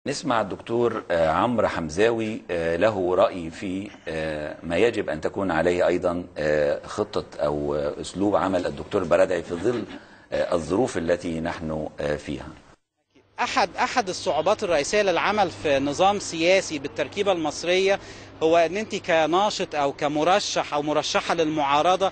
نسمع الدكتور عمرو حمزاوي له رأي في ما يجب أن تكون عليه أيضا خطة أو أسلوب عمل الدكتور البرادعي في ظل الظروف التي نحن فيها. أحد الصعوبات الرئيسية للعمل في نظام سياسي بالتركيبة المصرية هو أن أنت كناشط أو كمرشح أو مرشحة للمعارضة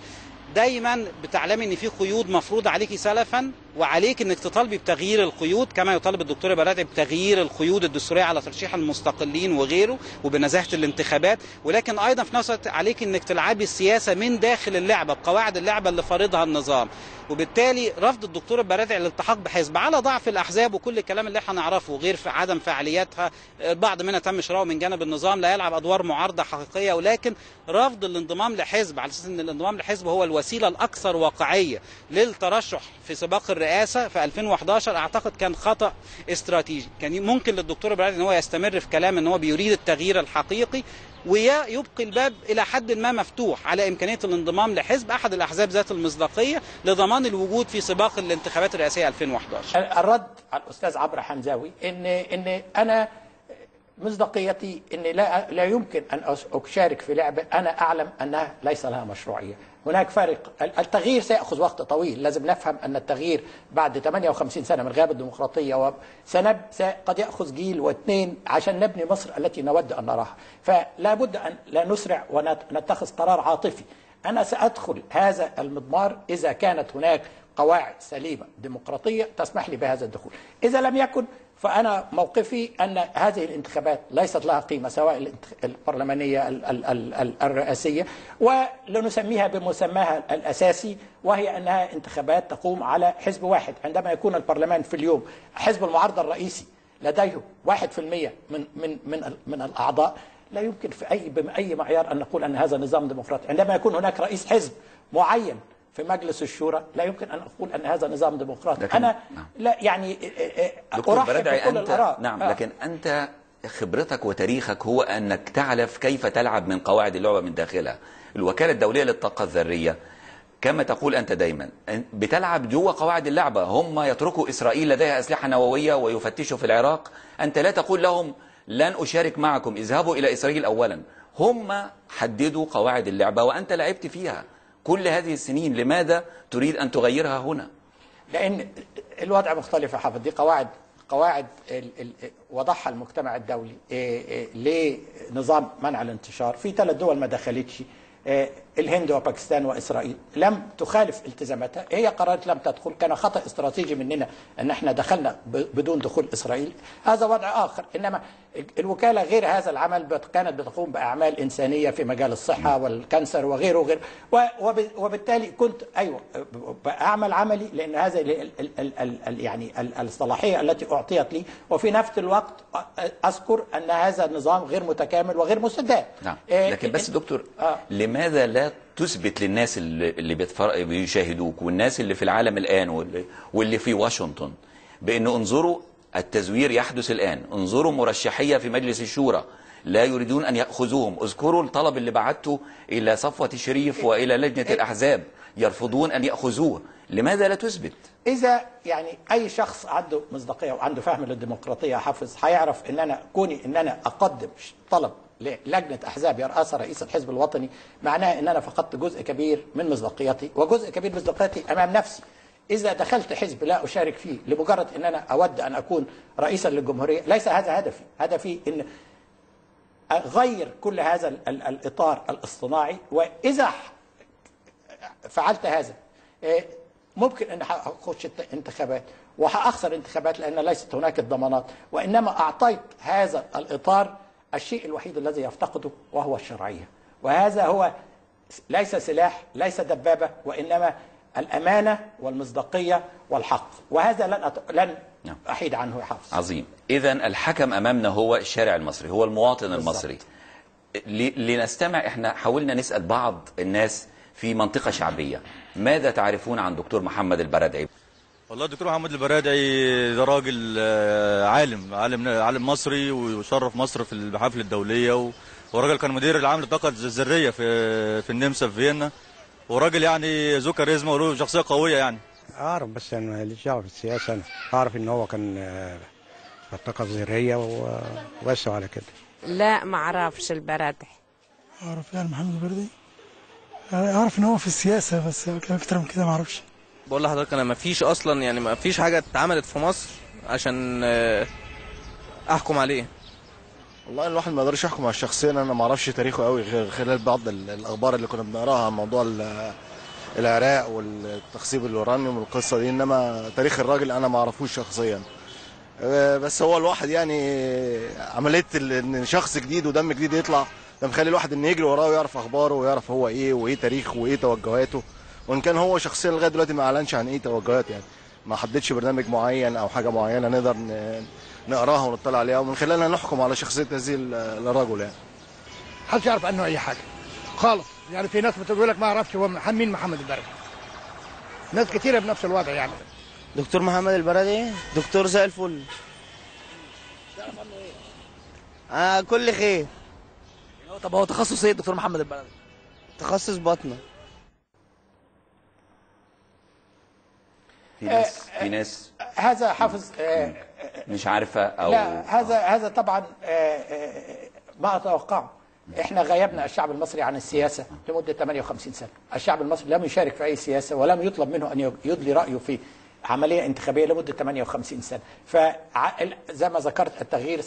دايما بتعلمي ان في قيود مفروض عليكي سلفا، وعليك انك تطالبي بتغيير القيود كما يطالب الدكتور البرادعي بتغيير القيود الدستوريه على ترشيح المستقلين وغيره وبنزاهه الانتخابات، ولكن ايضا في نفس الوقت عليك انك تلعبي السياسه من داخل اللعبه بقواعد اللعبه اللي فارضها النظام. وبالتالي رفض الدكتور البرادعي للالتحاق بحزب على ضعف الاحزاب وكل الكلام اللي احنا نعرفه غير في عدم فعاليتها، البعض منها تم شراؤه من جانب النظام لا يلعب ادوار معارضه حقيقيه، ولكن رفض الانضمام لحزب على اساس ان الانضمام لحزب هو الوسيله الاكثر واقعيه للترشح في سباق الرئاسه في 2011 اعتقد كان خطا استراتيجي. كان ممكن للدكتور البرادعي ان هو يستمر في كلام ان هو بيريد التغيير الحقيقي ويبقي الباب الى حد ما مفتوح على امكانيه الانضمام لحزب احد الاحزاب ذات المصداقيه لضمان الوجود في سباق الانتخابات الرئاسيه 2011. الرد على الاستاذ عمرو حمزاوي ان انا مصداقيتي ان لا يمكن ان اشارك في لعبه انا اعلم انها ليس لها مشروعيه. هناك فارق، التغيير سيأخذ وقت طويل، لازم نفهم أن التغيير بعد 58 سنة من غياب الديمقراطية قد يأخذ جيل واثنين عشان نبني مصر التي نود أن نراها، فلا بد أن لا نسرع ونتخذ قرار عاطفي. أنا سأدخل هذا المضمار إذا كانت هناك قواعد سليمة ديمقراطية تسمح لي بهذا الدخول. إذا لم يكن فأنا موقفي أن هذه الانتخابات ليست لها قيمة، سواء البرلمانية الرئاسية، ولنسميها بمسماها الأساسي وهي أنها انتخابات تقوم على حزب واحد. عندما يكون البرلمان في اليوم حزب المعارضة الرئيسي لديه 1% من الأعضاء، لا يمكن بأي معيار أن نقول أن هذا نظام ديمقراطي. عندما يكون هناك رئيس حزب معين في مجلس الشورى لا يمكن أن أقول أن هذا نظام ديمقراطي. أنا لا يعني أرحب بكل الآراء. نعم، لكن أنت خبرتك وتاريخك هو أنك تعرف كيف تلعب من قواعد اللعبة من داخلها. الوكالة الدولية للطاقة الذرية كما تقول أنت دايما بتلعب جوه قواعد اللعبة. هم يتركوا إسرائيل لديها أسلحة نووية ويفتشوا في العراق، أنت لا تقول لهم لن أشارك معكم، اذهبوا إلى إسرائيل أولا. هم حددوا قواعد اللعبة وأنت لعبت فيها كل هذه السنين، لماذا تريد أن تغيرها هنا؟ لأن الوضع مختلف يا حافظ. دي قواعد وضعها المجتمع الدولي لنظام منع الانتشار في 3 دول ما دخلتش، الهند وباكستان وإسرائيل لم تخالف التزاماتها، هي قررت لم تدخل. كان خطأ استراتيجي مننا أن احنا دخلنا بدون دخول إسرائيل، هذا وضع آخر. إنما الوكالة غير هذا العمل كانت بتقوم بأعمال إنسانية في مجال الصحة والكانسر وغيره وبالتالي كنت أعمل عملي لأن هذا يعني الصلاحية التي أعطيت لي، وفي نفس الوقت أذكر أن هذا النظام غير متكامل وغير مستدام. نعم. لكن بس دكتور لماذا لا تثبت للناس اللي بيشاهدوك والناس اللي في العالم الآن واللي في واشنطن بأنه انظروا التزوير يحدث الآن، انظروا مرشحية في مجلس الشورى لا يريدون أن يأخذوهم، اذكروا الطلب اللي بعته إلى صفوة الشريف وإلى لجنة الأحزاب يرفضون أن يأخذوه، لماذا لا تثبت؟ إذا يعني أي شخص عنده مصداقية وعنده فهم للديمقراطية حافظ هيعرف إن أنا كوني إن أنا أقدم طلب لجنة أحزاب يرأسها رئيس الحزب الوطني معناه إن أنا فقدت جزء كبير من مصداقيتي وجزء كبير من مصداقيتي أمام نفسي. إذا دخلت حزب لا أشارك فيه لمجرد إن أنا أود أن أكون رئيسا للجمهورية، ليس هذا هدفي. هدفي إن أغير كل هذا الإطار الاصطناعي، وإذا فعلت هذا ممكن أن أخش انتخابات وهأخسر انتخابات لأن ليست هناك الضمانات، وإنما أعطيت هذا الإطار الشيء الوحيد الذي يفتقده وهو الشرعية، وهذا هو ليس سلاح ليس دبابة وإنما الأمانة والمصداقية والحق، وهذا لن أحيد عنه يا حافظ. عظيم. إذن الحكم أمامنا هو الشارع المصري، هو المواطن المصري. لنستمع، احنا حاولنا نسأل بعض الناس في منطقة شعبية ماذا تعرفون عن دكتور محمد البرادعي؟ والله الدكتور محمد البرادعي ده راجل عالم مصري ويشرف مصر في المحافل الدولية، وراجل كان مدير العام للطاقة الذرية في النمسا في فيينا، وراجل يعني ذو كاريزما وله شخصية قوية يعني. أعرف بس أنا ماليش دعوة في السياسة. أنا أعرف إن هو كان الطاقة الذرية وبس على كده. لا ما اعرفش البرادعي. اعرف يعني محمد البرادعي، اعرف ان هو في السياسة بس اكتر من كده ما اعرفش. بقول لحضرتك انا ما فيش اصلا، يعني ما فيش حاجة اتعملت في مصر عشان احكم عليه. والله الواحد ما يقدرش يحكم على الشخصية، انا ما اعرفش تاريخه قوي غير خلال بعض الاخبار اللي كنا بنقراها عن موضوع العراق والتخصيب اليورانيوم والقصة دي، انما تاريخ الراجل انا ما اعرفوش شخصيا. بس هو الواحد يعني عمليه ان شخص جديد ودم جديد يطلع ده مخلي الواحد انه يجري وراه ويعرف اخباره ويعرف هو ايه وايه تاريخه وايه توجهاته، وان كان هو شخصيا لغايه دلوقتي ما اعلنش عن ايه توجهاته، يعني ما حددش برنامج معين او حاجه معينه نقدر نقراها ونطلع عليها ومن خلالها نحكم على شخصيه هذه الرجل. يعني محدش يعرف عنه اي حاجه خالص، يعني في ناس بتقول لك ما اعرفش هو مين محمد البرادعي، ناس كتيره بنفس الوضع. يعني دكتور محمد البرادعي دكتور زي الفل. تعرف عنه ايه؟ كل خير. طب هو تخصص ايه دكتور محمد البرادعي؟ تخصص باطنه. في ناس هذا حافظ مش عارفه او لا هذا طبعا ما اتوقعه. احنا غيبنا الشعب المصري عن السياسه لمده 58 سنه، الشعب المصري لم يشارك في اي سياسه ولم يطلب منه ان يدلي رايه في عمليه انتخابيه لمده 58 سنه، فزي ما ذكرت التغيير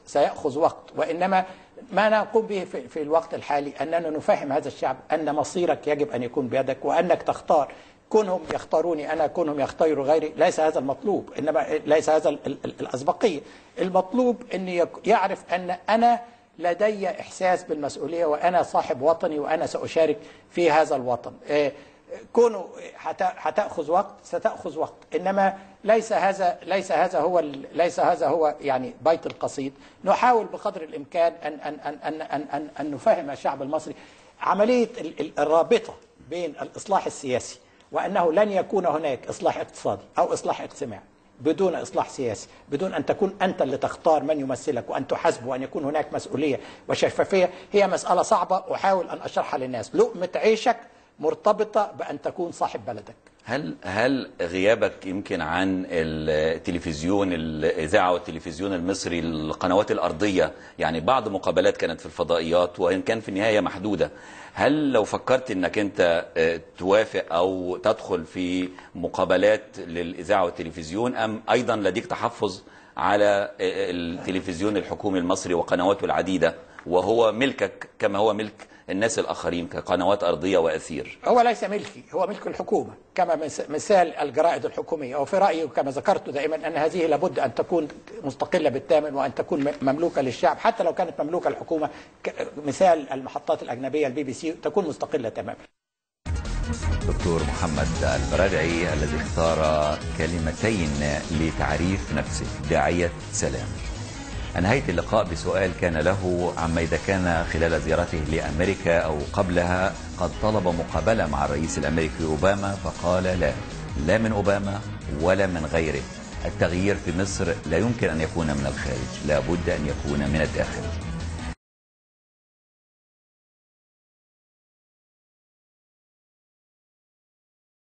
سيأخذ وقت، وانما ما نقوم به في الوقت الحالي اننا نفهم هذا الشعب ان مصيرك يجب ان يكون بيدك وانك تختار. كونهم يختاروني انا، كونهم يختاروا غيري، ليس هذا المطلوب، انما ليس هذا الاسبقيه. المطلوب ان يعرف ان انا لدي احساس بالمسؤوليه وانا صاحب وطني وانا ساشارك في هذا الوطن. كونه ستأخذ وقت، انما ليس هذا هو يعني بيت القصيد. نحاول بقدر الامكان ان نفهم الشعب المصري عمليه الرابطه بين الاصلاح السياسي، وانه لن يكون هناك اصلاح اقتصادي او اصلاح اجتماعي بدون اصلاح سياسي، بدون ان تكون انت اللي تختار من يمثلك وان تحاسبه وان يكون هناك مسؤوليه وشفافيه. هي مساله صعبه احاول ان اشرحها للناس. لقمه عيشك مرتبطه بان تكون صاحب بلدك. هل غيابك يمكن عن التلفزيون، الاذاعه والتلفزيون المصري، القنوات الارضيه، يعني بعض مقابلات كانت في الفضائيات وان كان في النهايه محدوده، هل لو فكرت انك انت توافق او تدخل في مقابلات للاذاعه والتلفزيون، ام ايضا لديك تحفظ على التلفزيون الحكومي المصري وقنواته العديده وهو ملكك كما هو ملك الناس الآخرين كقنوات أرضية وأثير؟ هو ليس ملكي، هو ملك الحكومة كما مثال الجرائد الحكومية. وفي رأيي كما ذكرت دائما أن هذه لابد أن تكون مستقلة بالتامن وأن تكون مملوكة للشعب، حتى لو كانت مملوكة الحكومة. مثال المحطات الأجنبية BBC تكون مستقلة تماما. دكتور محمد البرادعي الذي اختار كلمتين لتعريف نفسه، داعية سلام. أنهيت اللقاء بسؤال كان له عما إذا كان خلال زيارته لأمريكا أو قبلها قد طلب مقابلة مع الرئيس الأمريكي أوباما، فقال لا من أوباما ولا من غيره. التغيير في مصر لا يمكن أن يكون من الخارج، لا بد أن يكون من الداخل.